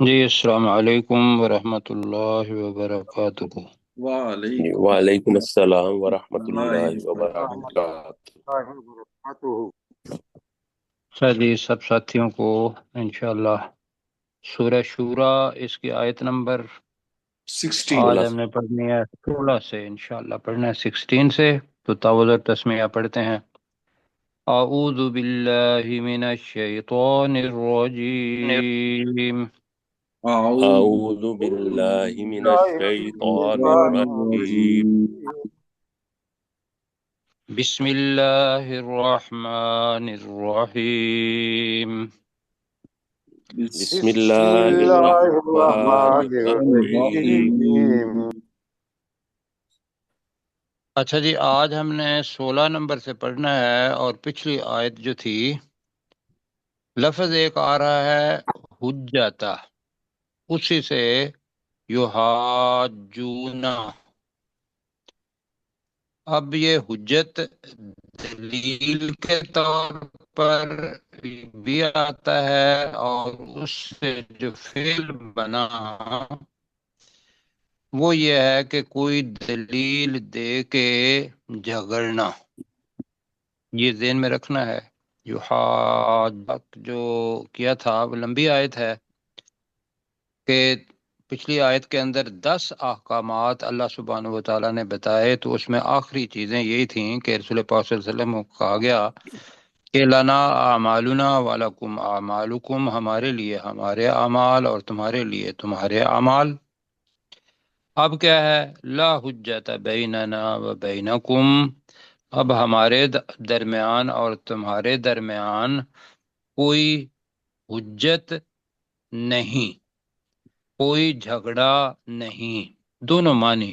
جی السلام علیکم ورحمۃ اللہ وبرکاتہ۔ وعلیکم وعلیکم السلام ورحمۃ اللہ اللہ وبرکاتہ۔ وبرکاتہ۔ اللہ وبرکاتہ۔ جی سب ساتھیوں کو انشاءاللہ سورہ شورا اس کی آیت نمبر 16 آج ہم نے پڑھنی ہے 16 سے، انشاءاللہ پڑھنا ہے 16 سے، تو تعوذ اور تسمیہ پڑھتے ہیں۔ اعوذ باللہ من الشیطان الرجیم، اعوذ اعوذ باللہ من اللہ من الشیطان الشیطان الرجیم۔ الرجیم۔ بسم اللہ الرحمن الرحیم۔ بسم بسم اللہ اللہ الرحمن الرحمن الرحیم۔ الرحیم۔ اچھا جی، آج ہم نے 16 نمبر سے پڑھنا ہے، اور پچھلی آیت جو تھی لفظ ایک آ رہا ہے حجتا، اسی سے یحاجونا۔ اب یہ حجت دلیل کے طور پر بھی آتا ہے، اور اس سے جو فعل بنا وہ یہ ہے کہ کوئی دلیل دے کے جھگڑنا، یہ ذہن میں رکھنا ہے۔ یحاجت جو کیا تھا وہ لمبی آیت ہے، کہ پچھلی آیت کے اندر 10 احکامات اللہ سبحانہ و تعالیٰ نے بتائے، تو اس میں آخری چیزیں یہی تھیں کہ رسول پاک صلی اللہ علیہ وسلم کو کہا گیا کہ لنا اعمالنا ولکم اعمالکم، ہمارے لیے ہمارے اعمال اور تمہارے لیے تمہارے اعمال۔ اب کیا ہے؟ لا حجت بیننا و بینکم، اب ہمارے درمیان اور تمہارے درمیان کوئی حجت نہیں، کوئی جھگڑا نہیں۔ دونوں معنی،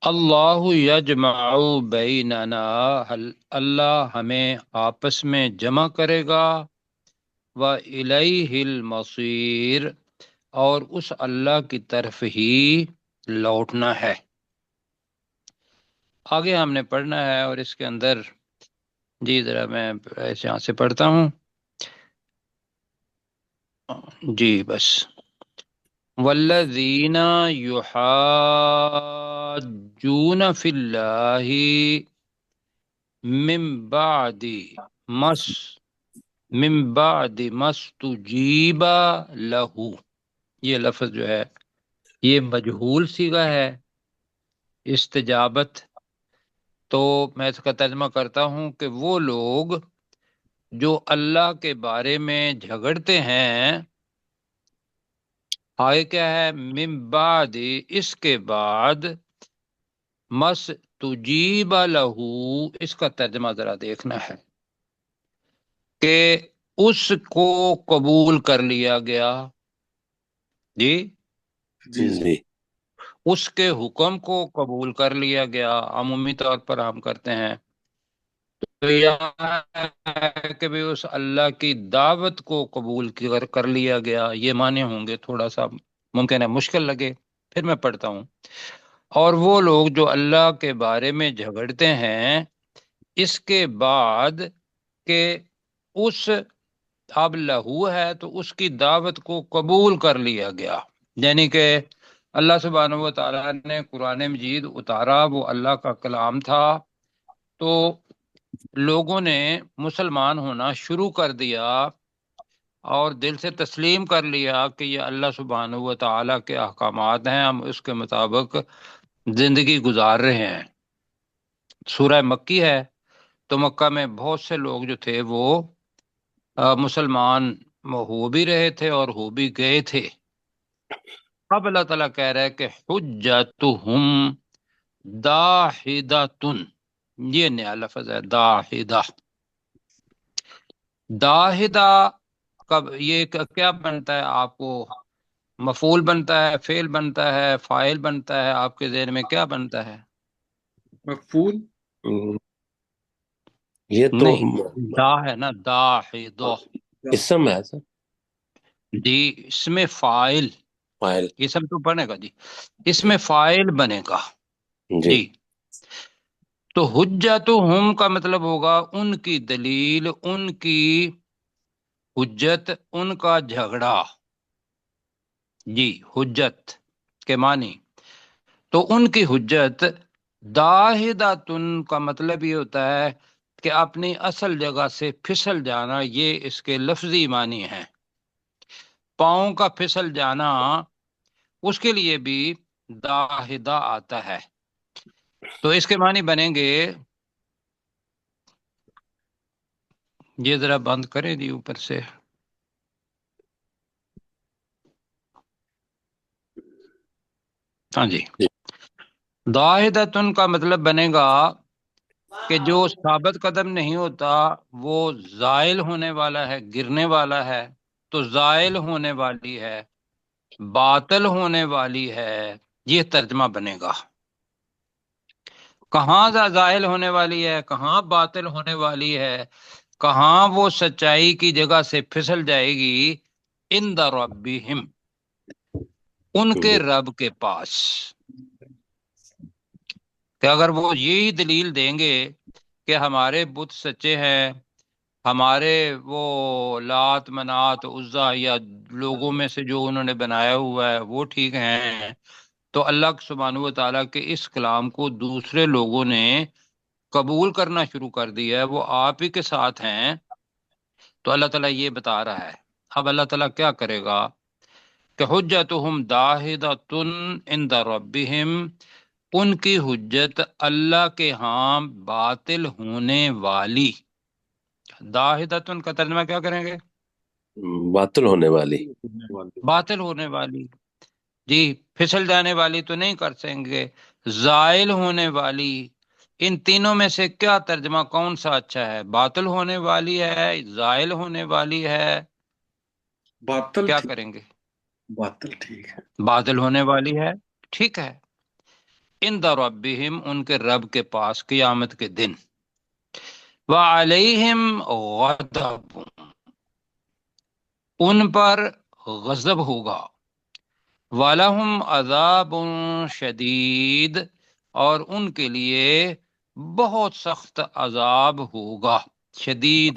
اللہ یجمع بیننا، اللہ ہمیں آپس میں جمع کرے گا، وَإِلَيْهِ الْمَصِيرُ، اور اس اللہ کی طرف ہی لوٹنا ہے۔ آگے ہم نے پڑھنا ہے، اور اس کے اندر جی ذرا میں ایسے یہاں سے پڑھتا ہوں جی بس، والذین یحاجون فی اللہ من بعد مس من بعد مستجیب لہ، یہ لفظ جو ہے یہ مجہول صیغہ ہے استجابت، تو میں اس کا ترجمہ کرتا ہوں کہ وہ لوگ جو اللہ کے بارے میں جھگڑتے ہیں، آئے کیا ہے؟ من بعد، اس کے بعد، مس تجیب لہو، اس کا ترجمہ ذرا دیکھنا ہے کہ اس کو قبول کر لیا گیا، جی جی جی اس کے حکم کو قبول کر لیا گیا، عمومی طور پر ہم کرتے ہیں، تو یہاں ہے کہ بھی اس اللہ کی دعوت کو قبول کر لیا گیا، یہ معنی ہوں گے، تھوڑا سا ممکن ہے مشکل لگے، پھر میں پڑھتا ہوں۔ اور وہ لوگ جو اللہ کے بارے میں جھگڑتے ہیں اس کے بعد کہ اس، اب لہو ہے تو اس کی دعوت کو قبول کر لیا گیا، یعنی کہ اللہ سبحانہ و تعالیٰ نے قرآن مجید اتارا، وہ اللہ کا کلام تھا، تو لوگوں نے مسلمان ہونا شروع کر دیا اور دل سے تسلیم کر لیا کہ یہ اللہ سبحانہ و تعالیٰ کے احکامات ہیں، ہم اس کے مطابق زندگی گزار رہے ہیں۔ سورہ مکی ہے، تو مکہ میں بہت سے لوگ جو تھے وہ مسلمان ہو بھی رہے تھے اور ہو بھی گئے تھے۔ اب اللہ تعالیٰ کہہ رہا ہے کہ حجتہم داحدۃ، یہ نیا لفظ ہے داحدہ۔ داحدہ کب یہ کیا بنتا ہے؟ آپ کو مفعول بنتا ہے، فعل بنتا ہے، فاعل بنتا ہے، آپ کے ذہن میں کیا بنتا ہے؟ مفعول۔ یہ تو نہیں، دا ہے نا، داحدہ، اسم ہے سر، جی اس میں فاعل، فاعل۔ اسم تو بنے گا جی، اس میں فاعل بنے گا جی جی۔ تو حجتہم کا مطلب ہوگا ان کی دلیل، ان کی حجت، ان کا جھگڑا، جی حجت کے معنی، تو ان کی حجت داہداتن کا مطلب یہ ہوتا ہے کہ اپنی اصل جگہ سے پھسل جانا، یہ اس کے لفظی معنی ہے۔ پاؤں کا پھسل جانا، اس کے لیے بھی داہدہ آتا ہے، تو اس کے معنی بنیں گے، یہ ذرا بند کریں جی اوپر سے، ہاں جی، داہدتن کا مطلب بنے گا کہ جو ثابت قدم نہیں ہوتا وہ زائل ہونے والا ہے، گرنے والا ہے، تو زائل ہونے والی ہے، باطل ہونے والی ہے، یہ ترجمہ بنے گا۔ کہاں زائل ہونے والی ہے، کہاں باطل ہونے والی ہے، کہاں وہ سچائی کی جگہ سے پھسل جائے گی؟ عند ربہم، ان کے رب کے پاس، کہ اگر وہ یہی دلیل دیں گے کہ ہمارے بت سچے ہیں، ہمارے وہ لات منات عزا یا لوگوں میں سے جو انہوں نے بنایا ہوا ہے وہ ٹھیک ہیں، تو اللہ سبحانہ و تعالیٰ کے اس کلام کو دوسرے لوگوں نے قبول کرنا شروع کر دیا ہے، وہ آپ ہی کے ساتھ ہیں، تو اللہ تعالیٰ یہ بتا رہا ہے۔ اب اللہ تعالیٰ کیا کرے گا کہ حجتہم داہدۃ عند ربہم، ان کی حجت اللہ کے ہاں باطل ہونے والی، داہدۃ کا ترجمہ کیا کریں گے؟ باطل ہونے والی، باطل ہونے والی، جی، پھسل جانے والی تو نہیں کر سکیں گے، زائل ہونے والی، ان تینوں میں سے کیا ترجمہ کون سا اچھا ہے؟ باطل ہونے والی ہے، زائل ہونے والی ہے، باطل کیا ٹھیک، کریں گے؟ باطل ٹھیک ہے۔ باطل ہونے والی ہے، ٹھیک ہے۔ عند ربہم، ان کے رب کے پاس قیامت کے دن، وعلیہم غضب، ان پر غضب ہوگا، وَلَهُمْ عَذَابٌ شدید، اور ان کے لیے بہت سخت عذاب ہوگا، شدید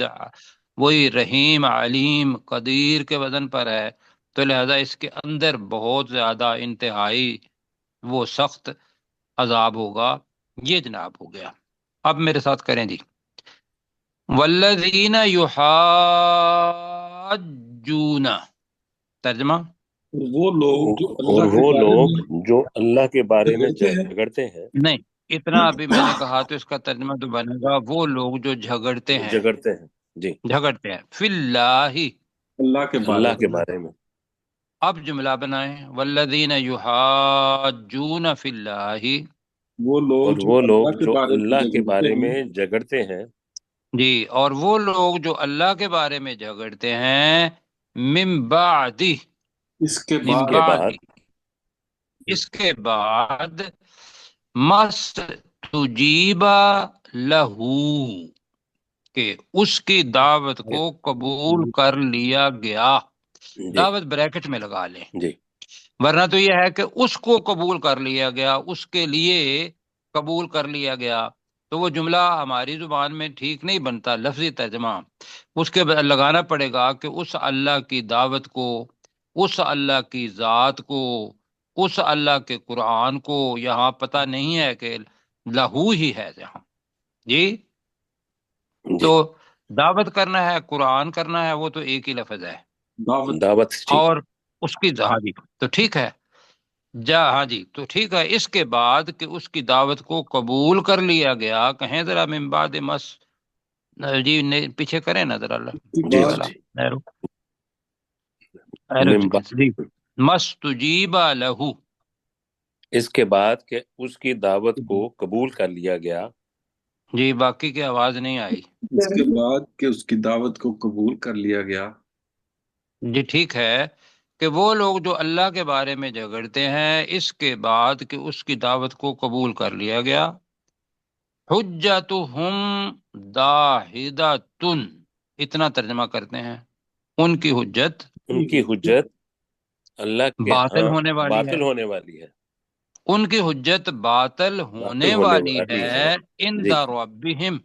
وہی رحیم علیم قدیر کے وزن پر ہے، تو لہذا اس کے اندر بہت زیادہ انتہائی وہ سخت عذاب ہوگا، یہ جناب ہو گیا۔ اب میرے ساتھ کریں جی، والذین یحاجون، ترجمہ، وہ لوگ جو اور اللہ کے وہ بارے لوگ میں جو اللہ کے بارے میں جھگڑتے ہیں، جھگڑتے ہیں، نہیں، اتنا ابھی میں نے کہا تو اس کا ترجمہ تو بنے گا وہ لوگ جو جھگڑتے ہیں، جھگڑتے ہیں، جی، جھگڑتے ہیں فی اللہ، اللہ کے بارے اللہ کے میں، بارے میں، اب جملہ بنائیں، والذین یحاجون فی اللہ، وہ لوگ اور جو وہ اللہ لوگ کے جو بارے میں اللہ کے جھگڑتے بارے ہیں، میں جھگڑتے ہیں، جی، اور وہ لوگ جو اللہ کے بارے میں جھگڑتے ہیں، من بعد، اس کے من اس بعد کے بعد، بعد اس کے بعد، مست تجیبا لہو، کہ اس کی دعوت کو قبول کر لیا گیا، جی، دعوت بریکٹ میں لگا لیں، جی، ورنہ تو یہ ہے کہ اس کو قبول کر لیا گیا، اس کے لیے قبول کر لیا گیا، تو وہ جملہ ہماری زبان میں ٹھیک نہیں بنتا، لفظی ترجمہ اس کے بعد لگانا پڑے گا کہ اس اللہ کی دعوت کو، اس اللہ کی ذات کو، اس اللہ کے قرآن کو، یہاں پتہ نہیں ہے کہ لہو ہی ہے یہاں، جی، جی، تو دعوت کرنا ہے، قرآن کرنا ہے، وہ تو ایک ہی لفظ ہے، دعوت، دعوت، ٹھیک، اور اس کی، ہاں جی، تو ٹھیک ہے، ہاں جی، تو ٹھیک ہے، اس کے بعد کہ اس کی دعوت کو قبول کر لیا گیا، کہیں ذرا من بعد مس، جی پیچھے کریں نا ذرا، کی جی، یہ بات، والا جی، ایرو، ایرو من بعد، جی، مستجیب لہو، اس کے بعد کہ اس کی دعوت کو قبول کر لیا گیا، جی، باقی کی آواز نہیں آئی، اس کے بعد کہ اس کی دعوت کو قبول کر لیا گیا، جی ٹھیک ہے، کہ وہ لوگ جو اللہ کے بارے میں جھگڑتے ہیں اس کے بعد کہ اس کی دعوت کو قبول کر لیا گیا، حجتہم داہدۃ، اتنا ترجمہ کرتے ہیں، ان کی حجت ان کی حجت اللہ کے باطل ہاں ہونے والی ہے، باطل ہونے والی ہے، ان کی حجت باطل باطل ہونے ہونے والی والی ہے، ہے، عند جی، ربہم،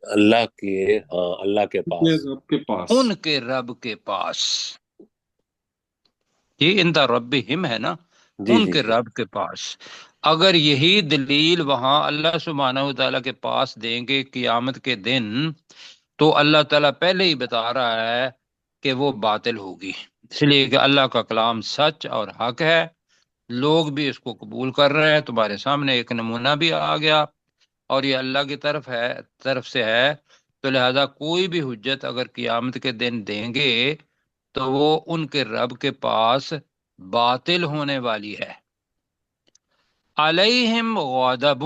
اللہ کے ہاں اللہ کے کے پاس، رب کے پاس، ان کے رب کے پاس، یہ عند ربہم ہے نا، جی ان جی کے رب کے پاس۔ اگر یہی دلیل وہاں اللہ سبحانہ و تعالیٰ کے پاس دیں گے قیامت کے دن، تو اللہ تعالیٰ پہلے ہی بتا رہا ہے کہ وہ باطل ہوگی، اس لیے کہ اللہ کا کلام سچ اور حق ہے، لوگ بھی اس کو قبول کر رہے ہیں، تمہارے سامنے ایک نمونہ بھی آ گیا، اور یہ اللہ کی طرف سے ہے، تو لہذا کوئی بھی حجت اگر قیامت کے دن دیں گے تو وہ ان کے رب کے پاس باطل ہونے والی ہے۔ علیہم غضب،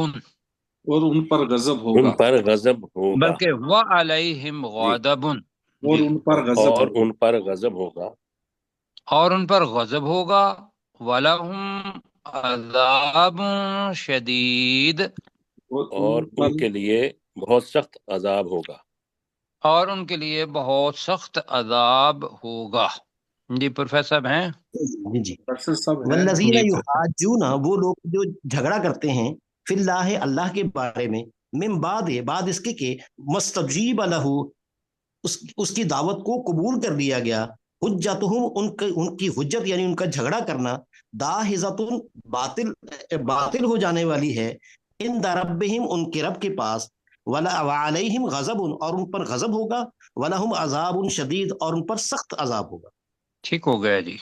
اور ان پر غضب ان ہوگا، پر غضب ہوگا، بلکہ وعلیہم جی، غضب، اور جی، ان پر غضب اور ہوگا، ان پر غضب ہوگا، اور ان پر غضب ہوگا، وَلَهُمْ عذاب شدید، اور اور ان ان پر کے لیے بہت سخت عذاب ہوگا۔ اور ان کے لیے بہت سخت عذاب ہوگا۔ جی پروفیسر صاحب ہیں؟ جی جی۔ پرسر سب ہے۔ والذین جی یحاجون، وہ لوگ جو جھگڑا کرتے ہیں فی اللہ، اللہ کے بارے میں، من بعد اس کے کہ مستجیب لہ، اس کی دعوت کو قبول کر لیا گیا، حجتہم، ان کی حجت یعنی ان کا جھگڑا کرنا، داحضۃ، باطل ہو جانے والی ہے، عند ربہم، ان کے رب کے پاس، وعلیہم غضب، اور ان پر غضب ہوگا، ولہم عذاب شدید، اور ان پر سخت عذاب ہوگا۔ ٹھیک ہو گیا جی۔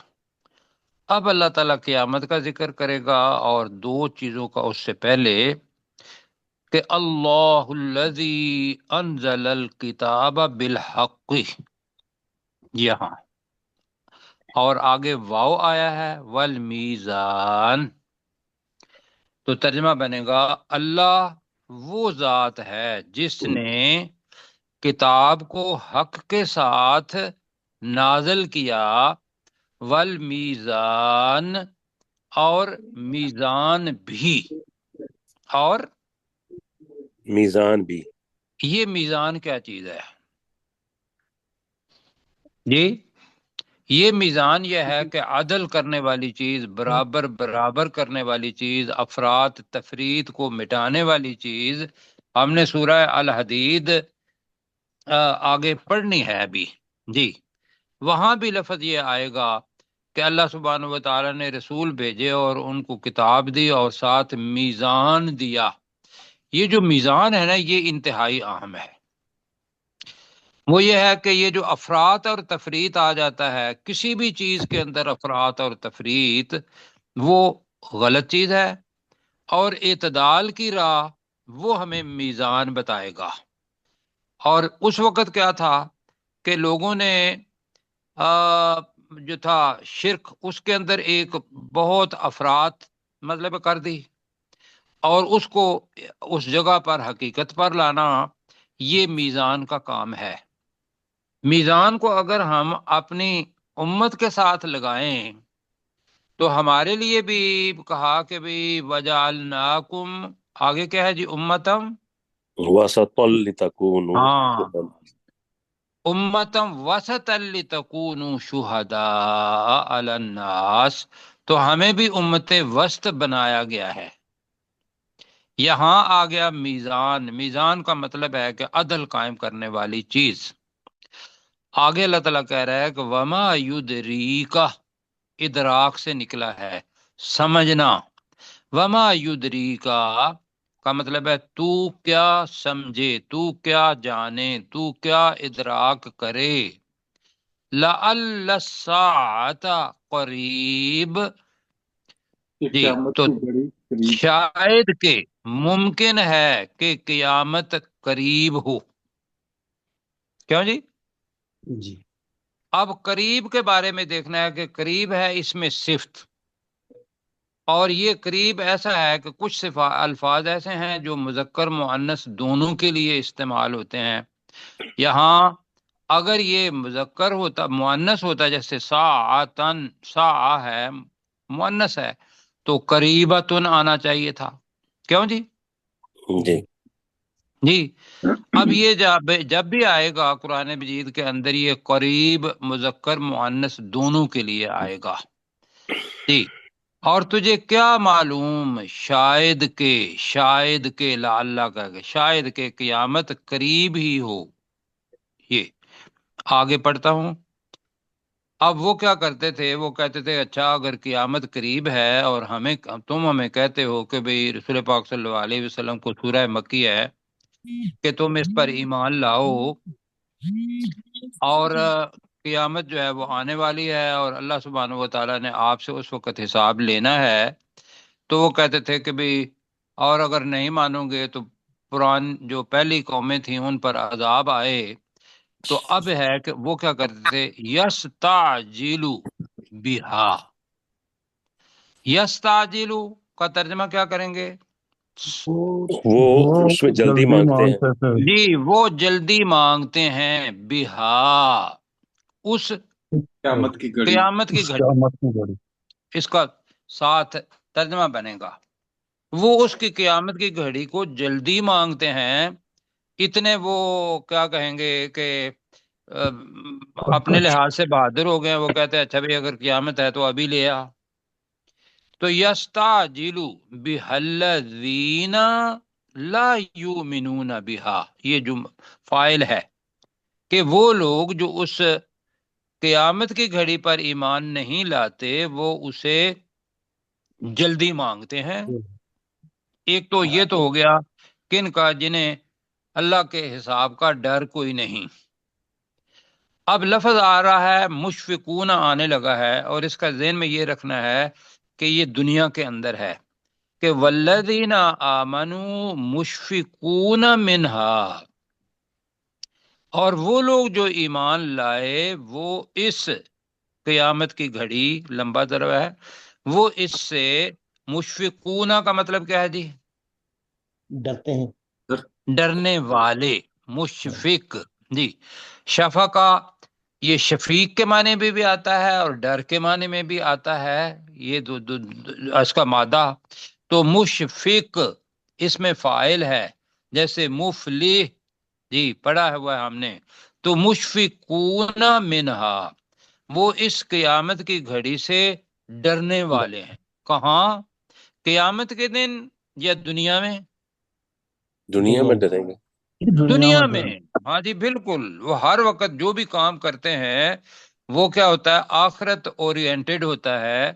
اب اللہ تعالیٰ قیامت کا ذکر کرے گا، اور دو چیزوں کا اس سے پہلے کہ اللہ الذی انزل الکتاب بالحق، یہاں اور آگے واو آیا ہے، والمیزان، تو ترجمہ بنے گا اللہ وہ ذات ہے جس نے کتاب کو حق کے ساتھ نازل کیا، والمیزان، اور میزان بھی، اور میزان بھی، یہ میزان کیا چیز ہے جی؟ یہ میزان یہ ہے کہ عدل کرنے والی چیز، برابر کرنے والی چیز، افراط تفریط کو مٹانے والی چیز۔ ہم نے سورہ الحدید آگے پڑھنی ہے ابھی جی، وہاں بھی لفظ یہ آئے گا کہ اللہ سبحانہ و تعالیٰ نے رسول بھیجے اور ان کو کتاب دی اور ساتھ میزان دیا۔ یہ جو میزان ہے نا، یہ انتہائی اہم ہے۔ وہ یہ ہے کہ یہ جو افراط اور تفریط آ جاتا ہے کسی بھی چیز کے اندر، افراط اور تفریط، وہ غلط چیز ہے، اور اعتدال کی راہ وہ ہمیں میزان بتائے گا۔ اور اس وقت کیا تھا کہ لوگوں نے جو تھا شرک، اس کے اندر ایک بہت افراط مطلب کر دی، اور اس کو اس جگہ پر حقیقت پر لانا، یہ میزان کا کام ہے۔ میزان کو اگر ہم اپنی امت کے ساتھ لگائیں تو ہمارے لیے بھی کہا کہ بھی وجعلناکم، آگے کیا ہے جی، امتم، وسطا لتکونوا ہاں، امتم وسطا لتکونوا شہداء علی الناس، تو ہمیں بھی امت وسط بنایا گیا ہے۔ یہاں آ گیا میزان، میزان کا مطلب ہے کہ عدل قائم کرنے والی چیز۔ آگے اللہ تعالیٰ کہہ رہا ہے کہ وما یدریکا، ادراک سے نکلا ہے سمجھنا، وما یدریکا کا مطلب ہے تو کیا سمجھے، تو کیا جانے، تو کیا ادراک کرے، لعل الساعۃ قریب، کہ جی، قیامت تو کی بڑی قریب ہے۔ شاید کہ ممکن ہے کہ قیامت قریب ہو۔ کیوں جی؟ جی اب قریب کے بارے میں دیکھنا ہے کہ قریب ہے اس میں صفت، اور یہ قریب ایسا ہے کہ کچھ الفاظ ایسے ہیں جو مذکر مؤنث دونوں کے لیے استعمال ہوتے ہیں۔ یہاں اگر یہ مذکر ہوتا، مؤنث ہوتا، جیسے ساعتن، ساعہ ہے مؤنث ہے، تو قریبتن آنا چاہیے تھا۔ کیوں جی؟ جی، جی، اب یہ جب بھی آئے گا قرآن مجید کے اندر، یہ قریب مذکر مؤنث دونوں کے لیے آئے گا جی۔ اور تجھے کیا معلوم، شاید کے لعل کا، شاید کہ قیامت قریب ہی ہو۔ یہ آگے پڑھتا ہوں، اب وہ کیا کرتے تھے، وہ کہتے تھے اچھا اگر قیامت قریب ہے اور تم ہمیں کہتے ہو کہ بھئی رسول پاک صلی اللہ علیہ وسلم کو سورہ مکی ہے کہ تم اس پر ایمان لاؤ، اور قیامت جو ہے وہ آنے والی ہے اور اللہ سبحانہ و تعالیٰ نے آپ سے اس وقت حساب لینا ہے، تو وہ کہتے تھے کہ بھئی اور اگر نہیں مانو گے تو پران جو پہلی قومیں تھیں ان پر عذاب آئے۔ تو اب ہے کہ وہ کیا کرتے تھے، یستعجلو بہا، یستعجلو کا ترجمہ کیا کریں گے؟ وہ اس میں جلدی مانگتے ہیں، جی وہ جلدی مانگتے ہیں، بہا اس قیامت کی گھڑی۔ قیامت کی گھڑی، اس کا ساتھ ترجمہ بنے گا، وہ اس کی قیامت کی گھڑی کو جلدی مانگتے ہیں، اتنے وہ کیا کہیں گے کہ اپنے لحاظ سے بہادر ہو گئے، وہ کہتے ہیں اچھا بھی اگر قیامت ہے تو ابھی لے آ۔ تو یستعجلو بہالذین لا یؤمنون بہا، یہ جو فاعل ہے کہ وہ لوگ جو اس قیامت کی گھڑی پر ایمان نہیں لاتے وہ اسے جلدی مانگتے ہیں۔ ایک تو یہ تو ہو گیا کن کا، جنہیں اللہ کے حساب کا ڈر کوئی نہیں۔ اب لفظ آ رہا ہے مشفقون آنے لگا ہے، اور اس کا ذہن میں یہ رکھنا ہے کہ یہ دنیا کے اندر ہے کہ والذین آمنوا مشفقون منہا، اور وہ لوگ جو ایمان لائے وہ اس قیامت کی گھڑی، لمبا ضرب ہے، وہ اس سے مشفقون کا مطلب کیا ہے جی؟ ڈرتے ہیں، ڈرنے والے، مشفق جی، شفقہ یہ شفیق کے معنی میں بھی آتا ہے اور ڈر کے معنی میں بھی آتا ہے، یہ اس کا مادہ تو مشفق اس میں فاعل ہے، جیسے مفلح جی پڑھا ہوا ہے ہم نے، تو مشفقون منہا وہ اس قیامت کی گھڑی سے ڈرنے والے ہیں۔ کہاں؟ قیامت کے دن یا دنیا میں؟ دنیا میں ڈریں گے۔ دنیا میں، ہاں جی بالکل، وہ ہر وقت جو بھی کام کرتے ہیں وہ کیا ہوتا ہے، آخرت اورینٹڈ ہوتا ہے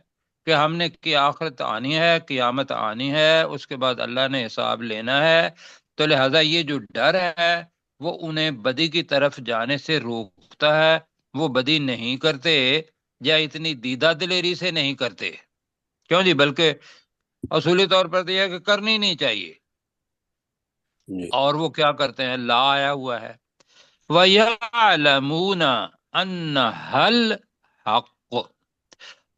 کہ ہم نے کی آخرت آنی ہے، قیامت آنی ہے، اس کے بعد اللہ نے حساب لینا ہے، تو لہذا یہ جو ڈر ہے وہ انہیں بدی کی طرف جانے سے روکتا ہے، وہ بدی نہیں کرتے یا اتنی دیدہ دلیری سے نہیں کرتے، کیوں جی، بلکہ اصولی طور پر تو یہ ہے کہ کرنی نہیں چاہیے، اور وہ کیا کرتے ہیں، لا آیا ہوا ہے وَيَعْلَمُونَ أَنَّهَا الْحَقُّ،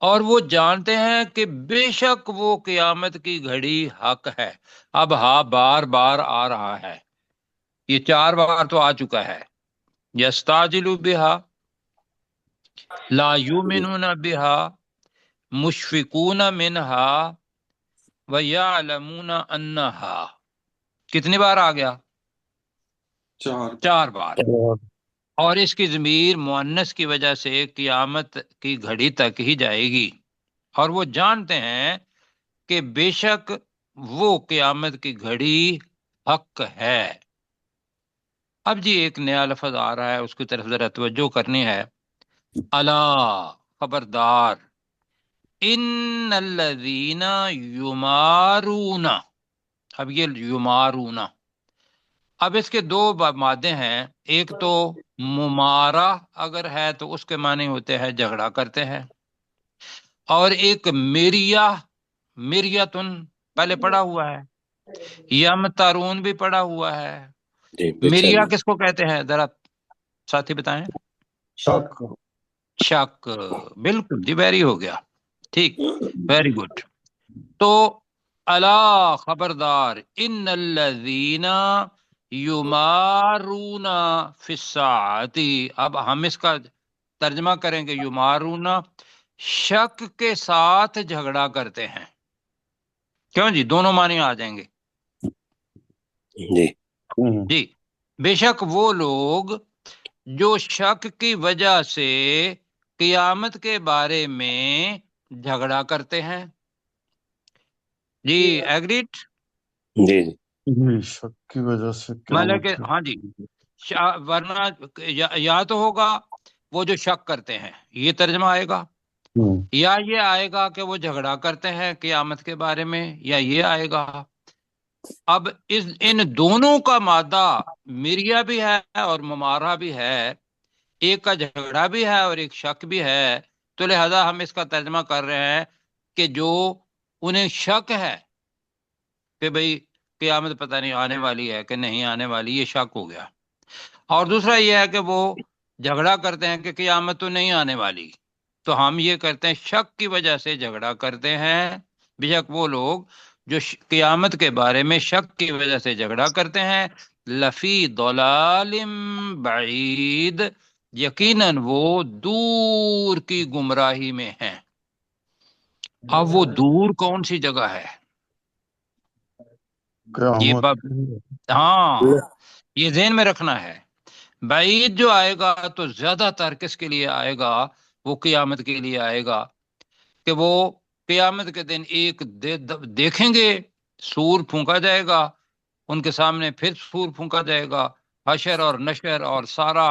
اور وہ جانتے ہیں کہ بے شک وہ قیامت کی گھڑی حق ہے۔ اب ہاں بار بار آ رہا ہے، یہ 4 بار تو آ چکا ہے، یستعجل بہا، لا یؤمنون بہا، مشفقون منہا، وَيَعْلَمُونَ أَنَّهَا، کتنی بار آ گیا؟ 4 بار، اور اس کی ضمیر مؤنث کی وجہ سے قیامت کی گھڑی تک ہی جائے گی، اور وہ جانتے ہیں کہ بے شک وہ قیامت کی گھڑی حق ہے۔ اب جی ایک نیا لفظ آ رہا ہے، اس کی طرف ذرا توجہ کرنی ہے، الا خبردار، ان الذین یمارون، اب یہ یمارون، اب اس کے 2 مادے ہیں، ایک تو ممارا اگر ہے تو اس کے معنی ہوتے ہیں جھگڑا کرتے ہیں، اور ایک مریتن پہلے پڑا ہوا ہے، یمترون بھی پڑا ہوا ہے، مریا کس کو کہتے ہیں ذرا ساتھی بتائیں؟ شک، بالکل جی، ویری ہو گیا، ٹھیک، ویری گڈ، تو الا خبردار، ان الذین یمارون فی الساعۃ، اب ہم اس کا ترجمہ کریں گے یمارون، شک کے ساتھ جھگڑا کرتے ہیں، کیوں جی، دونوں معنی آ جائیں گے جی، بے شک وہ لوگ جو شک کی وجہ سے قیامت کے بارے میں جھگڑا کرتے ہیں، جی ایگریڈ، جی شک کی وجہ سے مطلب کہ ہاں جی، ورنہ یا تو ہوگا وہ جو شک کرتے ہیں، یہ ترجمہ آئے گا، یا یہ آئے گا کہ وہ جھگڑا کرتے ہیں قیامت کے بارے میں، یا یہ آئے گا۔ اب ان دونوں کا مادہ مریا بھی ہے اور ممارہ بھی ہے، ایک کا جھگڑا بھی ہے اور ایک شک بھی ہے، تو لہذا ہم اس کا ترجمہ کر رہے ہیں کہ جو انہیں شک ہے کہ بھئی قیامت پتہ نہیں آنے والی ہے کہ نہیں آنے والی، یہ شک ہو گیا۔ اور دوسرا یہ ہے کہ وہ جھگڑا کرتے ہیں کہ قیامت تو نہیں آنے والی، تو ہم یہ کرتے ہیں شک کی وجہ سے جھگڑا کرتے ہیں۔ بے شک وہ لوگ جو قیامت کے بارے میں شک کی وجہ سے جھگڑا کرتے ہیں، لفی ضلال بعید، یقیناً وہ دور کی گمراہی میں ہیں۔ اب وہ دور کون سی جگہ ہے؟ یہ ہاں، یہ ذہن میں رکھنا ہے۔ بعید جو آئے گا تو زیادہ تر کس کے لیے آئے گا؟ وہ قیامت کے لیے آئے گا، کہ وہ قیامت کے دن ایک دیکھیں گے، سور پھونکا جائے گا ان کے سامنے، پھر سور پھونکا جائے گا، حشر اور نشر اور سارا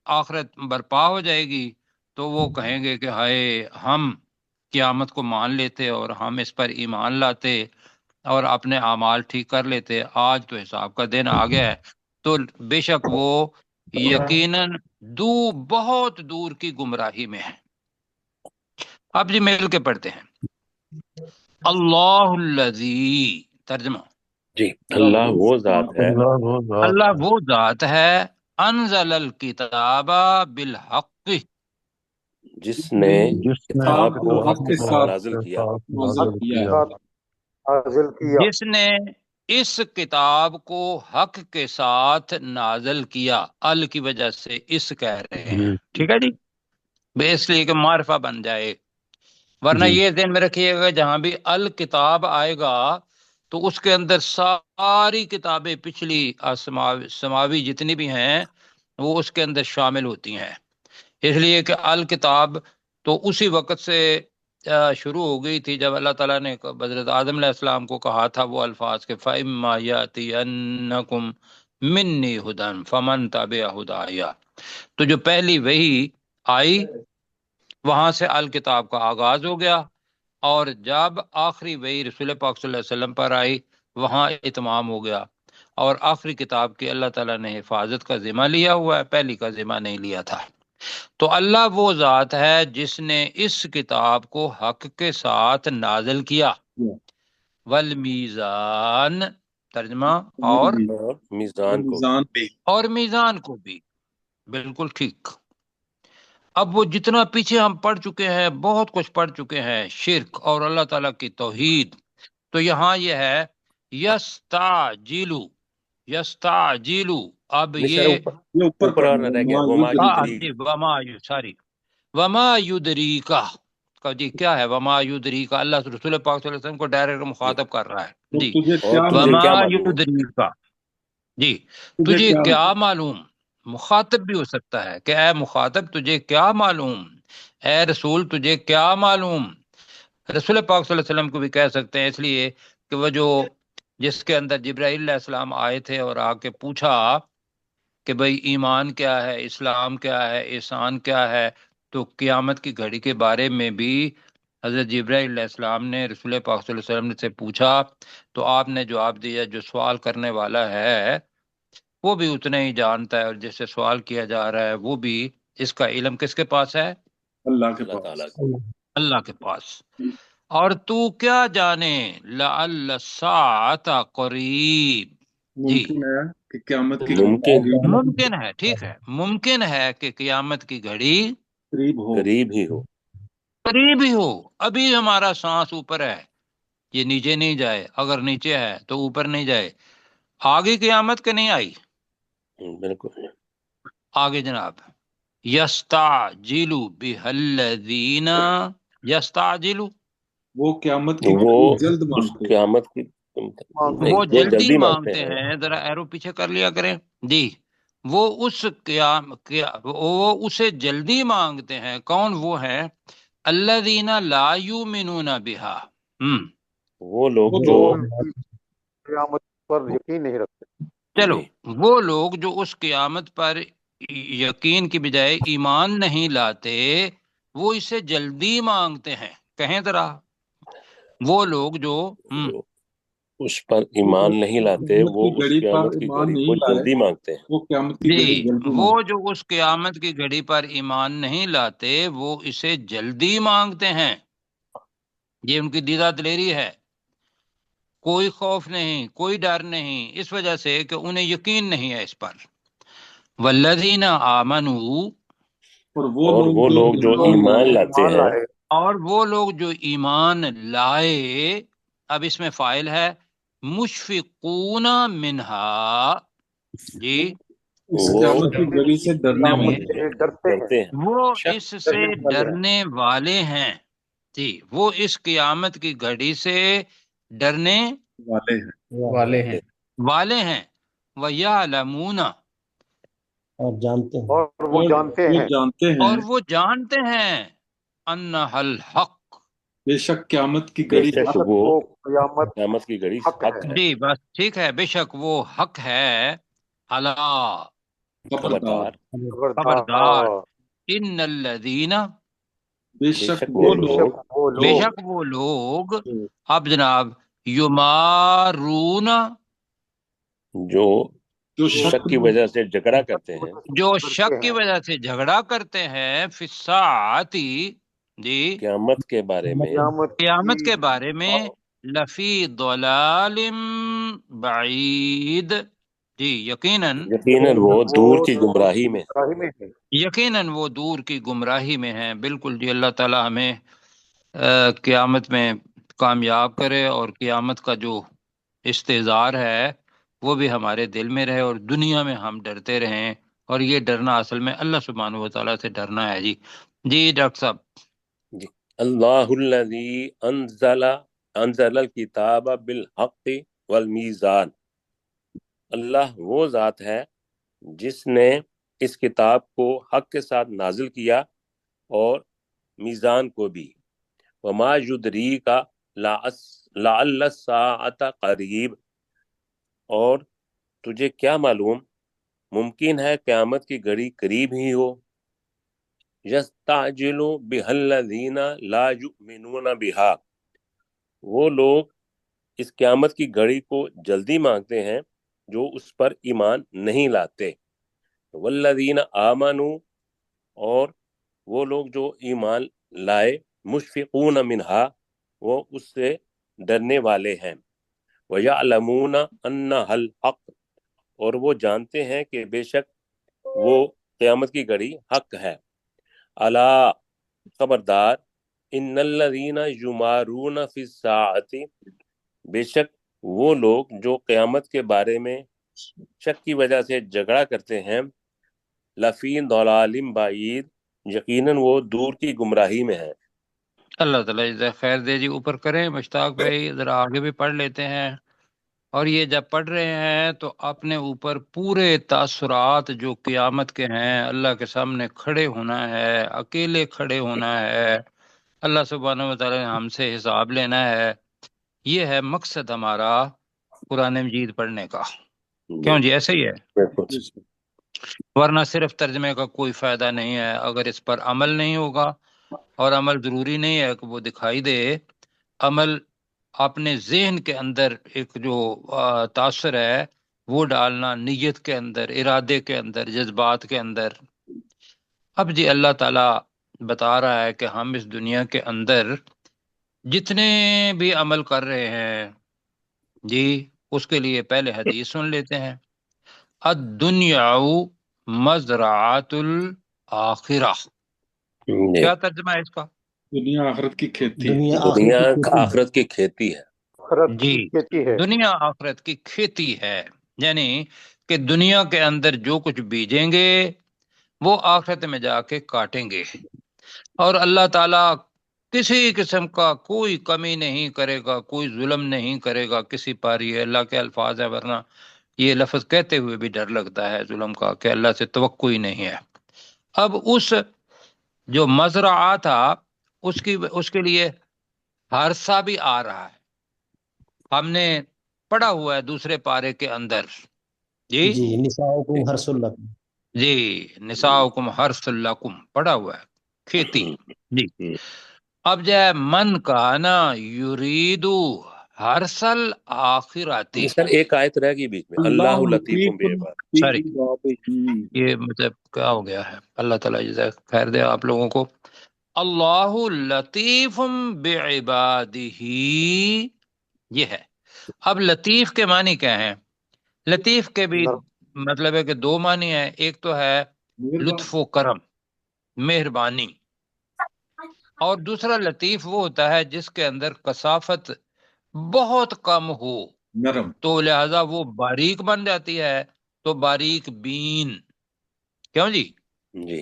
آخرت برپا ہو جائے گی، تو وہ کہیں گے کہ ہائے ہم قیامت کو مان لیتے اور ہم اس پر ایمان لاتے اور اپنے اعمال ٹھیک کر لیتے، آج تو حساب کا دن آ گیا ہے۔ تو بے شک وہ یقیناً بہت دور کی گمراہی میں ہے۔ اب جی مل کے پڑھتے ہیں۔ اللہ الذی، ترجمہ جی، اللہ وہ ذات ہے، اللہ وہ ذات ہے، انزل الکتاب بالحق، جس نے کتاب کو حق کے ساتھ نازل کیا، نازل کیا، جس نے اس کتاب کو حق کے ساتھ نازل کیا، ال کی وجہ سے اس کہہ رہے ہیں، ٹھیک ہے جی، بے اس لیے کہ معرفہ بن جائے، ورنہ یہ ذہن میں رکھیے گا جہاں بھی الکتاب آئے گا تو اس کے اندر ساری کتابیں پچھلی سماوی جتنی بھی ہیں وہ اس کے اندر شامل ہوتی ہیں، اس لیے کہ الکتاب تو اسی وقت سے شروع ہو گئی تھی جب اللہ تعالیٰ نے حضرت آدم علیہ السلام کو کہا تھا وہ الفاظ کے فَإِمَّا يَأْتِيَنَّكُم مِّنِّي هُدًى فَمَن تَبِعَ هُدَايَ، تو جو پہلی وحی آئی وہاں سے الکتاب کا آغاز ہو گیا، اور جب آخری وحی رسول پاک صلی اللہ علیہ وسلم پر آئی وہاں اتمام ہو گیا، اور آخری کتاب کی اللہ تعالیٰ نے حفاظت کا ذمہ لیا ہوا ہے، پہلی کا ذمہ نہیں لیا تھا۔ تو اللہ وہ ذات ہے جس نے اس کتاب کو حق کے ساتھ نازل کیا، والمیزان، ترجمہ، اور میزان کو بھی، بالکل ٹھیک۔ اب وہ جتنا پیچھے ہم پڑھ چکے ہیں، بہت کچھ پڑھ چکے ہیں، شرک اور اللہ تعالیٰ کی توحید، تو یہاں یہ ہے یستعجلو، یستعجلو، اب یہ اوپر آنا رہ گیا، وما یدریکا کا جی کیا ہے؟ وما یدریکا، اللہ رسول پاک صلی اللہ علیہ وسلم کو ڈائریکٹ مخاطب کر رہا ہے جی، وما یدریکا، جی تجھے کیا معلوم، مخاطب بھی ہو سکتا ہے کہ اے مخاطب تجھے کیا معلوم، اے رسول تجھے کیا معلوم، رسول پاک صلی اللہ علیہ وسلم کو بھی کہہ سکتے ہیں، اس لیے کہ وہ جو جس کے اندر جبرائیل علیہ السلام آئے تھے اور آ کے پوچھا کہ بھئی ایمان کیا ہے، اسلام کیا ہے، احسان کیا ہے، تو قیامت کی گھڑی کے بارے میں بھی حضرت جبرائیل علیہ السلام نے رسول پاک صلی اللہ علیہ وسلم سے پوچھا، تو آپ نے جواب دیا جو سوال کرنے والا ہے وہ بھی اتنے ہی جانتا ہے، اور جس سے سوال کیا جا رہا ہے وہ بھی، اس کا علم کس کے پاس ہے؟ اللہ کے اللہ پاس، تعالیٰ، اللہ کے پاس۔ اور تو کیا جانے لعل الساعة قریب، جی ممکن ہے کہ قیامت کی ممکن ہے، ٹھیک ہے، ممکن ہے کہ قیامت کی گھڑی قریب ہی ہو، قریب ہی ہو، ابھی ہمارا سانس اوپر ہے، یہ نیچے نہیں جائے، اگر نیچے ہے تو اوپر نہیں جائے، آگے قیامت کے نہیں آئی، بالکل، آگے جناب یستعجل بها الذین، یستعجل، وہ قیامت کی وہ جلد اس مانگتے ہیں، قیامت کی نہیں، وہ جو جلدی مانگتے ہیں، ذرا ایرو پیچھے کر لیا کریں جی، وہ وہ اسے جلدی مانگتے ہیں، کون وہ ہے؟ الذین لا یؤمنون بها، وہ لوگ وہ جو قیامت پر یقین نہیں رکھتے، چلو جی وہ لوگ جو اس قیامت پر یقین کی بجائے ایمان نہیں لاتے، وہ اسے جلدی مانگتے ہیں. کہیں ذرا وہ لوگ جو جو اس پر ایمان نہیں لاتے قیامت وہ کی اس گھڑی پر قیامت کی ایمان گھڑی کو نہیں لائے، جلدی مانگتے ہیں. وہ قیامت کی گھڑی جی جلدی وہ مانگتے جو اس قیامت کی گھڑی پر ایمان نہیں لاتے وہ اسے جلدی مانگتے ہیں. یہ ان کی دیدہ دلیری ہے. کوئی خوف نہیں، کوئی ڈر نہیں، اس وجہ سے کہ انہیں یقین نہیں ہے اس پر. والذین آمنوا، اور وہ لوگ جو ایمان لاتے ہیں. اور وہ لوگ جو ایمان لائے. اب اس میں فائل ہے مشفقون منہا. جی اس وہ قیامت کی گھڑی سے ڈرنے والے ہیں۔ ڈرتے ہیں. وہ شک اس سے ڈرنے والے ہیں. جی وہ اس قیامت کی گھڑی سے ڈرنے والے ہیں والے ہیں والے ہیں. وَيَعْلَمُونَ، اور جانتے ہیں اور وہ جانتے ہیں اور وہ جانتے ہیں انَّهَا الْحَقُّ. بے شک قیامت کی بے گھڑی شک حق وہ قیامت کی گھڑی حق ہے. جی بس ٹھیک ہے، بے شک وہ حق ہے. اللہ، خبردار، خبردار. ان الذین، بے بے شک شک وہ وہ لوگ لوگ بے شک وہ لوگ. جو اب جناب یمارون، جو جو شک کی وجہ سے جھگڑا کرتے ہیں. جو شک کی وجہ سے جھگڑا کرتے ہیں فی الساعتی، جی قیامت کے بارے میں. قیامت کے بارے میں لفی ضلال بعید. جی یقیناً، یقیناً وہ دور کی گمراہی میں. یقیناً وہ دور کی گمراہی میں ہیں. بالکل جی. اللہ تعالی ہمیں قیامت میں کامیاب کرے، اور قیامت کا جو استحضار ہے وہ بھی ہمارے دل میں رہے، اور دنیا میں ہم ڈرتے رہیں. اور یہ ڈرنا اصل میں اللہ سبحانہ و تعالیٰ سے ڈرنا ہے. جی ڈاکٹر صاحب. جی. اللہ الذی انزل الکتاب بالحق والمیزان. اللہ وہ ذات ہے جس نے اس کتاب کو حق کے ساتھ نازل کیا، اور میزان کو بھی. وما یدریک لعل الساعة قریب. اور تجھے کیا معلوم، ممکن ہے قیامت کی گھڑی قریب ہی ہو. یستعجل بها الذین لا یؤمنون بها. وہ لوگ اس قیامت کی گھڑی کو جلدی مانگتے ہیں جو اس پر ایمان نہیں لاتے. والذین آمنوا، اور وہ لوگ جو ایمان لائے، مشفقون منہا، وہ اس سے ڈرنے والے ہیں. وَيَعْلَمُونَ أَنَّهَا الْحَقُّ، اور وہ جانتے ہیں کہ بے شک وہ قیامت کی گھڑی حق ہے. الا، خبردار. ان الذین یمارون فی الساعۃ، بے شک وہ لوگ جو قیامت کے بارے میں شک کی وجہ سے جھگڑا کرتے ہیں، لفی ضلال بعید، یقیناً وہ دور کی گمراہی میں ہے. اللہ تعالیٰ جزائے خیر دے. جی اوپر کریں مشتاق بھائی، ذرا آگے بھی پڑھ لیتے ہیں. اور یہ جب پڑھ رہے ہیں تو اپنے اوپر پورے تاثرات جو قیامت کے ہیں، اللہ کے سامنے کھڑے ہونا ہے، اکیلے کھڑے ہونا ہے، اللہ سبحانہ و تعالیٰ نے ہم سے حساب لینا ہے. یہ ہے مقصد ہمارا قرآن مجید پڑھنے کا. کیوں جی ایسے ہی ہے؟ بالکل. ورنہ صرف ترجمے کا کوئی فائدہ نہیں ہے اگر اس پر عمل نہیں ہوگا. اور عمل ضروری نہیں ہے کہ وہ دکھائی دے. عمل اپنے ذہن کے اندر ایک جو تاثر ہے وہ ڈالنا، نیت کے اندر، ارادے کے اندر، جذبات کے اندر. اب جی اللہ تعالیٰ بتا رہا ہے کہ ہم اس دنیا کے اندر جتنے بھی عمل کر رہے ہیں جی، اس کے لیے پہلے حدیث سن لیتے ہیں. الدنیا مزرعۃ الآخرہ. کیا ترجمہ ہے اس کا؟ دنیا آخرت کی کھیتی ہے۔ دنیا آخرت کی کھیتی ہے. جی دنیا آخرت کی کھیتی ہے، یعنی کہ دنیا کے اندر جو کچھ بیجیں گے وہ آخرت میں جا کے کاٹیں گے. اور اللہ تعالیٰ کسی قسم کا کوئی کمی نہیں کرے گا، کوئی ظلم نہیں کرے گا کسی پر. یہ اللہ کے الفاظ ہے، ورنہ یہ لفظ کہتے ہوئے بھی ڈر لگتا ہے ظلم کا، کہ اللہ سے توقع ہی نہیں ہے. اب اس جو مزرعہ تھا اس کے لیے ہرسہ بھی آ رہا ہے. ہم نے پڑھا ہوا ہے دوسرے پارے کے اندر. جی جی نساؤکم حرث لکم. جی نساؤکم حرث لکم پڑا ہوا ہے، کھیتی. جی اب جو ہے من کانا یریدو حرثل آخراتی، سر ایک آیت رہ گئی بیچ میں، اللہ اللہ لطیف لطیف بعباد. فی سوری عبادہ. یہ مطلب کیا ہو گیا ہے، اللہ تعالیٰ جزاک خیر دے آپ لوگوں کو. اللہ لطیف بعبادہ، یہ ہے. اب لطیف کے معنی کیا ہیں؟ لطیف کے بھی مطلب ہے کہ دو معنی ہے، ایک تو ہے لطف و کرم، مہربانی، اور دوسرا لطیف وہ ہوتا ہے جس کے اندر کثافت بہت کم ہو نرم. تو لہذا وہ باریک بن جاتی ہے، تو باریک بین. کیوں جی؟ جی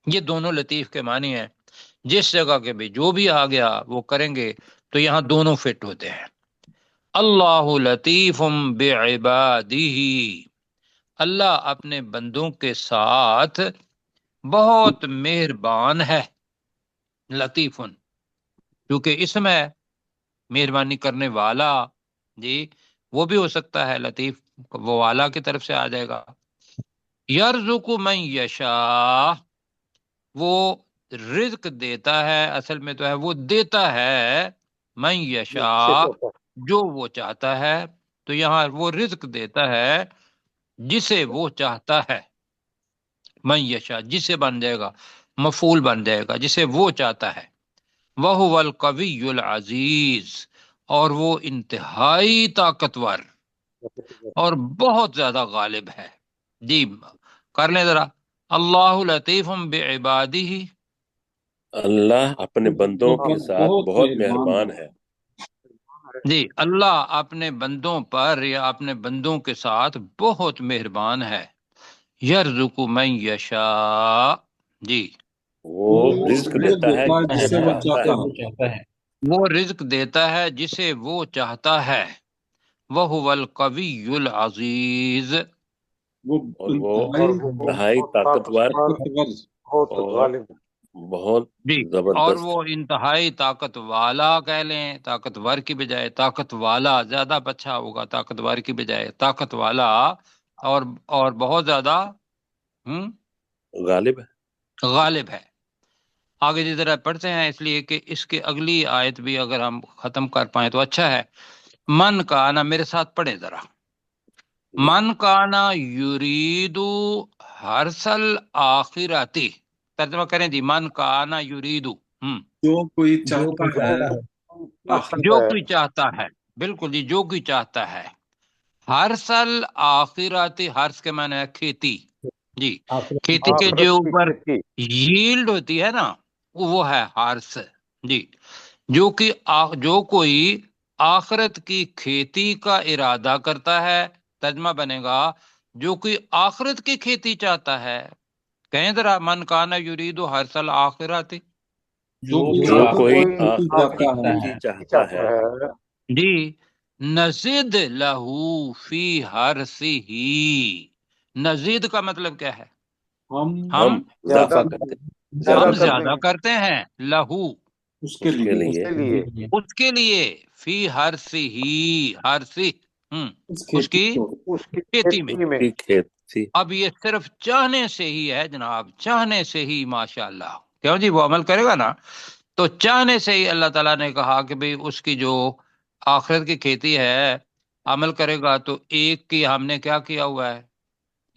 یہ دونوں لطیف کے معنی ہیں. جس جگہ کے بھی جو بھی آ گیا وہ کریں گے تو یہاں دونوں فٹ ہوتے ہیں. اللہ لطیف بعبادہ، اللہ اپنے بندوں کے ساتھ بہت مہربان ہے. لطیف کیونکہ اسم ہے مہربانی کرنے والا، جی وہ بھی ہو سکتا ہے لطیف، وہ والا کی طرف سے آ جائے گا. یرزق من یشاء، وہ رزق دیتا ہے، اصل میں تو ہے وہ دیتا ہے، من یشاء جو وہ چاہتا ہے. تو یہاں وہ رزق دیتا ہے جسے وہ چاہتا ہے. من یشاء جسے بن جائے گا، مفعول بن جائے گا، جسے وہ چاہتا ہے. وَهُوَ الْقَوِيُّ الْعَزِيزُ، اور وہ انتہائی طاقتور اور بہت زیادہ غالب ہے. جی کر لیں ذرا. اللہ لطیف بعبادہ، اللہ اپنے بندوں کے ساتھ بہت بہت مہربان مہربان ہے. ہے. جی اللہ اپنے بندوں پر یا اپنے بندوں کے ساتھ بہت مہربان ہے. یرزق من یشاء، جی وہ رزق وہ دیتا ہے دیتا ہے جسے جسے وہ وہ چاہتا چاہتا ہے. ہے. وہ رزق دیتا ہے جسے وہ چاہتا ہے. وَهُوَ الْقَوِيُّ الْعَزِيزُ، وہ اور وہ انتہائی انتہائی طاقتور طاقتور. اور بہت جی اور زبردست. وہ انتہائی طاقت والا کہہ لیں، طاقتور کی بجائے طاقت والا زیادہ اچھا ہوگا، طاقتور کی بجائے طاقت والا، اور بہت زیادہ غالب ہے. غالب ہے. آگے جی ذرا پڑھتے ہیں، اس لیے کہ اس کے اگلی آیت بھی اگر ہم ختم کر پائیں تو اچھا ہے. من کانا، میرے ساتھ پڑھیں ذرا. من کانا یریدو حرسل آخراتی، ترجمہ کریں جی. من کانا یریدو، جو کوئی چاہتا ہے جو آخرت. کوئی چاہتا ہے، بالکل جی جو کوئی چاہتا ہے. ہرسل آخراتی، ہرس کے معنی ہے کھیتی. جی کھیتی کے جو اوپر ییلڈ ہوتی ہے نا وہ ہے ہرس. جی جو کوئی آخرت کی کھیتی کا ارادہ کرتا ہے، ترجمہ بنے گا جو کوئی آخرت کی کھیتی چاہتا ہے. کہیں ذرا من کانا یریدو حرسل آخراتی. جو جو کوئی کوئی آخرت کی چاہتا ہے کھیتی چاہتا ہے جی نزید لہو فی حرثہ، نزید کا مطلب کیا ہے؟ ہم ہم اضافہ کرتے ہم زیادہ کرتے زیادہ کرتے ہیں، لہو اس کے اس کے لیے لیے اس کے لیے، فی حرثہ، حرثہ اس اس کھیتی کی کو. کھیتی میں. کی کھیتی. اب یہ صرف چاہنے سے ہی ہے جناب، چاہنے سے ہی. ماشاء اللہ، کیوں جی وہ عمل کرے گا نا تو چاہنے سے ہی اللہ تعالیٰ نے کہا کہ بھئی اس کی جو آخرت کی کھیتی ہے عمل کرے گا تو ایک کی ہم نے کیا کیا ہوا ہے،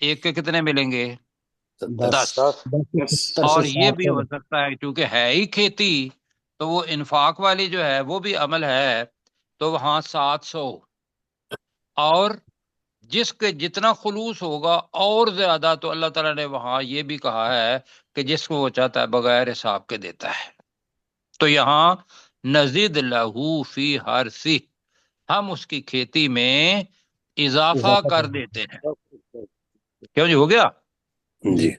ایک کے کتنے ملیں گے؟ 10. بس اور یہ بھی ہو سکتا ہے کیونکہ ہے ہی کھیتی تو وہ انفاق والی جو ہے وہ بھی عمل ہے، تو وہاں 700. اور جس کے جتنا خلوص ہوگا اور زیادہ تو اللہ تعالیٰ نے وہاں یہ بھی کہا ہے کہ جس کو وہ چاہتا ہے بغیر حساب کے دیتا ہے. تو یہاں نزید لہو فی حرثہ، ہم اس کی کھیتی میں اضافہ کر دیتے ہیں. کیوں جی ہو گیا؟ جی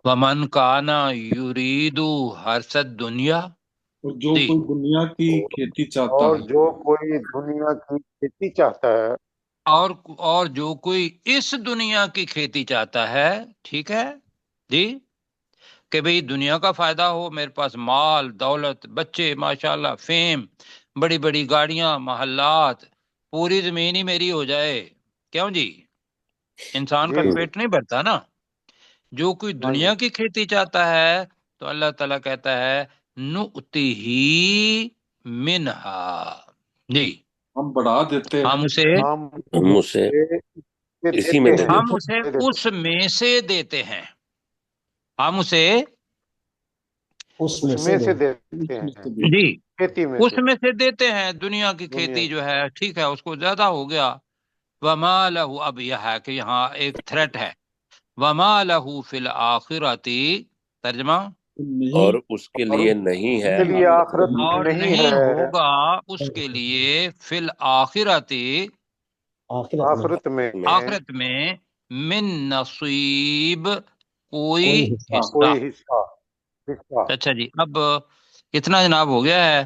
ومن کانا یرید حرث الدنیا، اور جو جی کوئی دنیا کی کھیتی چاہتا اور ہے. جو کوئی دنیا کی کھیتی چاہتا ہے اور جو کوئی اس دنیا کی کھیتی چاہتا ہے، ٹھیک ہے جی، کہ بھئی دنیا کا فائدہ ہو، میرے پاس مال دولت بچے ماشاءاللہ فیم، بڑی بڑی گاڑیاں محلات، پوری زمین ہی میری ہو جائے. کیوں جی؟ انسان کا جی پیٹ نہیں بھرتا نا. جو کوئی ہاں جی دنیا کی کھیتی چاہتا ہے تو اللہ تعالیٰ کہتا ہے نؤتی ہی منہا. جی ہم بڑھا دیتے ہیں. ہم اسے ہم ہم اسے یہ اسی میں دیتے دے ہیں ہم دیتے اسے دے دیتے اس میں سے دیتے ہیں. ہم اسے اس میں اس سے میں سے دے. دیتے ہیں جی کھیتی میں اس سے میں سے دیتے ہیں. دنیا کی دنیا کھیتی جو ہے ٹھیک ہے اس کو زیادہ ہو گیا. وما لہو، اب یہ ہے کہ یہاں ایک تھریٹ ہے. وما لہو فی الآخرتی، ترجمہ، اور نہیں. اس کے اور لیے نہیں اس ہے کے لیے آخرت آخرت میں اور نہیں نہیں ہے ہوگا اس کے لیے فی الآخرتی، آخرت میں آخرت میں آخرت میں، من نصیب، کوئی کوئی حصہ. حصہ. کوئی حصہ اچھا جی، اب اتنا جناب ہو گیا ہے.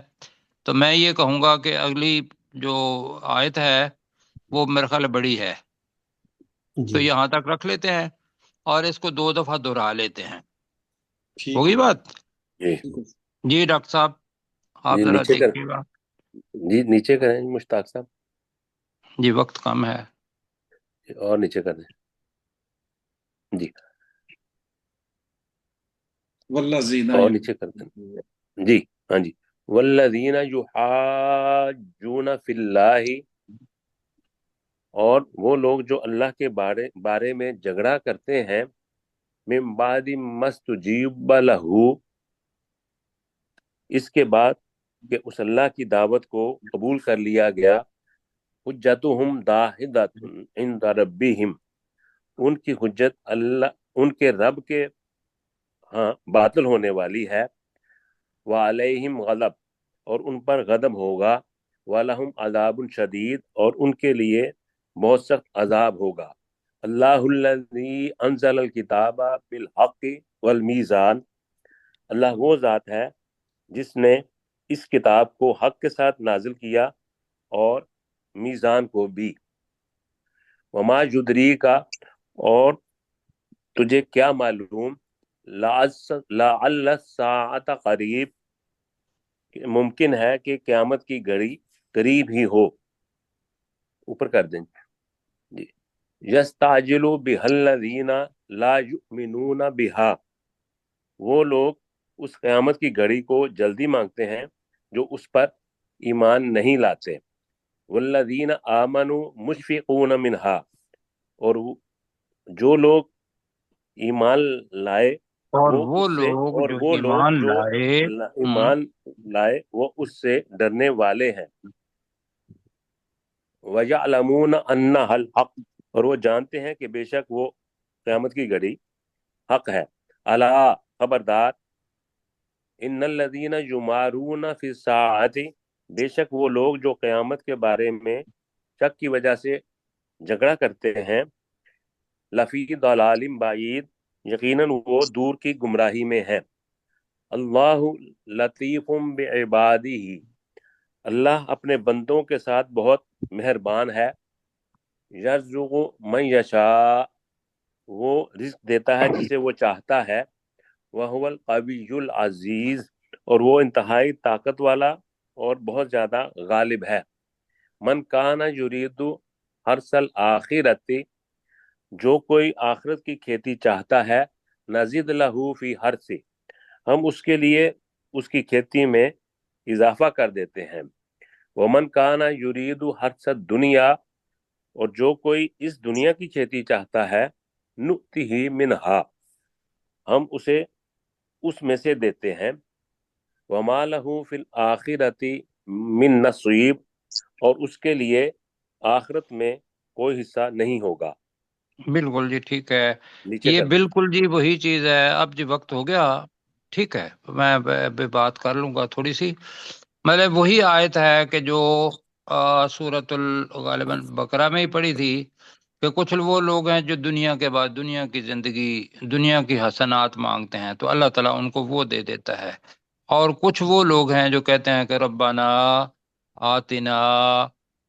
تو میں یہ کہوں گا کہ اگلی جو آیت ہے وہ میرے خیال بڑی ہے، تو جی یہاں تک رکھ لیتے ہیں اور اس کو 2 دفعہ دہرا لیتے ہیں. ٹھیک ہوگی بات؟ جی ٹھیک ہے. جی ڈاکٹر صاحب آپ جی ذرا نیچے کر، دیکھیے گا. جی نیچے کریں مشتاق صاحب، جی وقت کم ہے. اور نیچے کر دیں. جی والذین اور نیچے کر دیں. جی ہاں جی. والذین یحاجون فی اللہ، اور وہ لوگ جو اللہ کے بارے میں جھگڑا کرتے ہیں، من بعد مستجیب لہ، اس کے بعد کہ اس اللہ کی دعوت کو قبول کر لیا گیا، حجتہم داحدۃ عند ربہم، ان کی حجت اللہ، ان کے رب کے ہاں باطل ہونے والی ہے. وعلیہم غضب، اور ان پر غضب ہوگا. وَلَهُمْ عَذَابٌ شدید، اور ان کے لیے بہت سخت عذاب ہوگا. اللہ الذی انزل الکتاب بالحق والمیزان، اللہ وہ ذات ہے جس نے اس کتاب کو حق کے ساتھ نازل کیا اور میزان کو بھی. وما یدری کا، اور تجھے کیا معلوم، لعل الساعۃ قریب، کہ ممکن ہے کہ قیامت کی گھڑی قریب ہی ہو. اوپر کر دیں. جی یستعجل بها الذین لا یؤمنون بها، وہ لوگ اس قیامت کی گھڑی کو جلدی مانگتے ہیں جو اس پر ایمان نہیں لاتے. والذین آمنوا مشفقون منها، اور جو لوگ ایمان لائے اور وہ وہ اس سے، لوگ اور جو وہ لوگ ایمان جو لائے، ایمان لائے وہ اس سے ڈرنے والے ہیں. وَيَعْلَمُونَ أَنَّهَا الْحَقُّ، اور وہ جانتے ہیں کہ بے شک وہ قیامت کی گھڑی حق ہے. الا، خبردار، ان الذین یمارون فی الساعۃ، بے شک وہ لوگ جو قیامت کے بارے میں شک کی وجہ سے جھگڑا کرتے ہیں، لفی ضلال بعید، یقیناً وہ دور کی گمراہی میں ہے. اللہ لطیف بعبادہ، اللہ اپنے بندوں کے ساتھ بہت مہربان ہے. یرزق من یشاء، وہ رزق دیتا ہے جسے وہ چاہتا ہے. وہو القوی العزیز، اور وہ انتہائی طاقت والا اور بہت زیادہ غالب ہے. من کان یرید حرث الآخرۃ، جو کوئی آخرت کی کھیتی چاہتا ہے، نزد لہ فی حرث، ہم اس کے لیے اس کی کھیتی میں اضافہ کر دیتے ہیں. ومن کان یرید حرث الدنیا، اور جو کوئی اس دنیا کی کھیتی چاہتا ہے، نؤتہ منہا، ہم اسے اس میں سے دیتے ہیں. وما لہ فی الآخرۃ من نصیب، اور اس کے لیے آخرت میں کوئی حصہ نہیں ہوگا. بالکل جی ٹھیک ہے. نیچے یہ کر دیں. بالکل جی وہی چیز ہے. اب جی وقت ہو گیا، ٹھیک ہے میں بات کر لوں گا تھوڑی سی. مطلب وہی آیت ہے کہ جو سورۃ غالباً بقرہ میں ہی پڑھی تھی کہ کچھ وہ لوگ ہیں جو دنیا کے بعد دنیا کی زندگی، دنیا کی حسنات مانگتے ہیں تو اللہ تعالیٰ ان کو وہ دے دیتا ہے. اور کچھ وہ لوگ ہیں جو کہتے ہیں کہ ربنا آتنا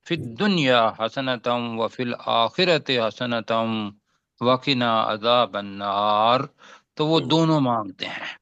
فی الدنیا حسنتم وفی الآخرت حسنتم وقنا عذاب النار، تو وہ دونوں مانگتے ہیں.